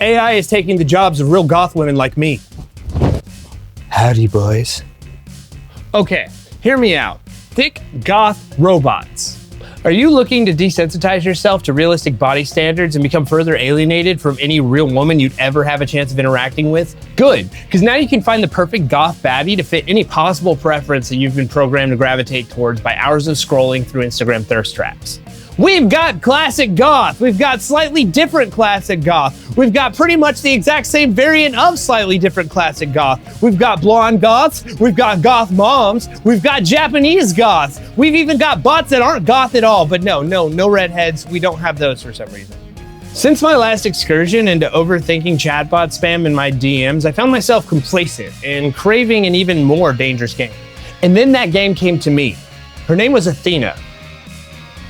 AI is taking the jobs of real goth women like me. Howdy, boys. Okay, hear me out. Thick goth robots. Are you looking to desensitize yourself to realistic body standards and become further alienated from any real woman you'd ever have a chance of interacting with? Good, because now you can find the perfect goth baddie to fit any possible preference that you've been programmed to gravitate towards by hours of scrolling through Instagram thirst traps. We've got classic goth. We've got slightly different classic goth. We've got pretty much the exact same variant of slightly different classic goth. We've got blonde goths. We've got goth moms. We've got Japanese goths. We've even got bots that aren't goth at all. But no redheads. We don't have those for some reason. Since my last excursion into overthinking chatbot spam in my DMs, I found myself complacent and craving an even more dangerous game. And then that game came to me. Her name was Athena.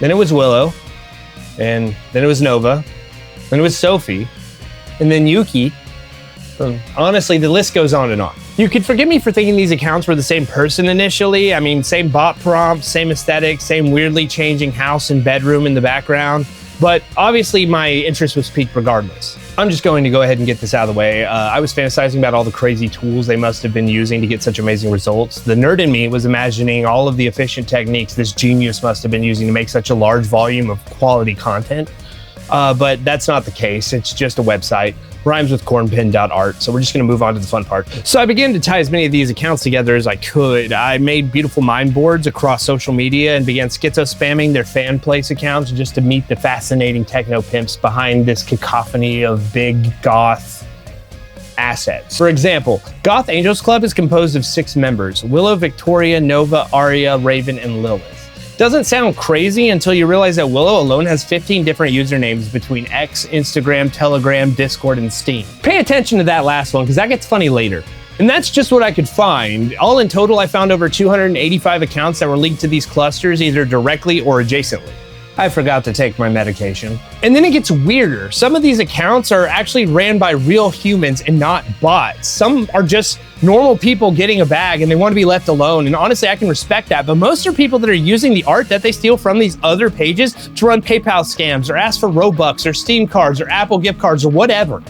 Then it was Willow, and then it was Nova, then it was Sophie, and then Yuki. Honestly, the list goes on and on. You could forgive me for thinking these accounts were the same person initially. I mean, same bot prompt, same aesthetic, same weirdly changing house and bedroom in the background. But obviously my interest was piqued regardless. I'm just going to go ahead and get this out of the way. I was fantasizing about all the crazy tools they must have been using to get such amazing results. The nerd in me was imagining all of the efficient techniques this genius must have been using to make such a large volume of quality content. But that's not the case. It's just a website. Rhymes with cornpin.art. So we're just going to move on to the fun part. So I began to tie as many of these accounts together as I could. I made beautiful mind boards across social media and began schizo spamming their fan place accounts just to meet the fascinating techno pimps behind this cacophony of big goth assets. For example, Goth Angels Club is composed of 6 members: Willow, Victoria, Nova, Aria, Raven, and Lilith. Doesn't sound crazy until you realize that Willow alone has 15 different usernames between X, Instagram, Telegram, Discord, and Steam. Pay attention to that last one, because that gets funny later. And that's just what I could find. All in total, I found over 285 accounts that were linked to these clusters, either directly or adjacently. I forgot to take my medication. And then it gets weirder. Some of these accounts are actually ran by real humans and not bots. Some are just normal people getting a bag and they want to be left alone. And honestly, I can respect that. But most are people that are using the art that they steal from these other pages to run PayPal scams or ask for Robux or Steam cards or Apple gift cards or whatever.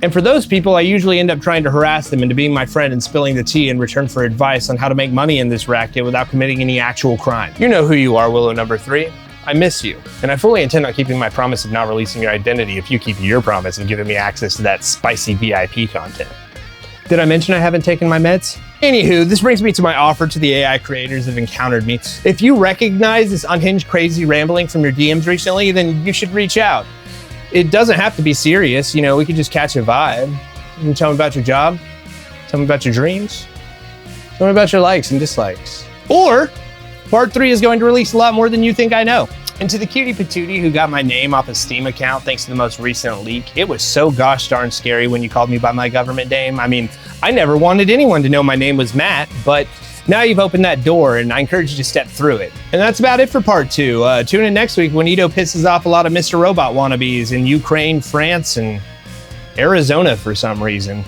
And for those people, I usually end up trying to harass them into being my friend and spilling the tea in return for advice on how to make money in this racket without committing any actual crime. You know who you are, Willow number 3. I miss you, and I fully intend on keeping my promise of not releasing your identity if you keep your promise of giving me access to that spicy VIP content. Did I mention I haven't taken my meds? Anywho, this brings me to my offer to the AI creators that have encountered me. If you recognize this unhinged, crazy rambling from your DMs recently, then you should reach out. It doesn't have to be serious, you know, we could just catch a vibe. You can tell me about your job, tell me about your dreams, tell me about your likes and dislikes. Or Part 3 is going to release a lot more than you think I know. And to the cutie patootie who got my name off a Steam account thanks to the most recent leak, it was so gosh darn scary when you called me by my government name. I mean, I never wanted anyone to know my name was Matt, but now you've opened that door and I encourage you to step through it. And that's about it for Part 2. Tune in next week when Ito pisses off a lot of Mr. Robot wannabes in Ukraine, France, and Arizona for some reason.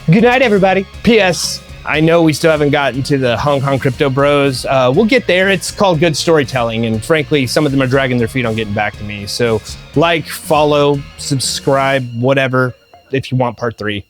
Good night, everybody. P.S. I know we still haven't gotten to the Hong Kong crypto bros. We'll get there. It's called good storytelling. And frankly, some of them are dragging their feet on getting back to me. So like, follow, subscribe, whatever, if you want Part 3.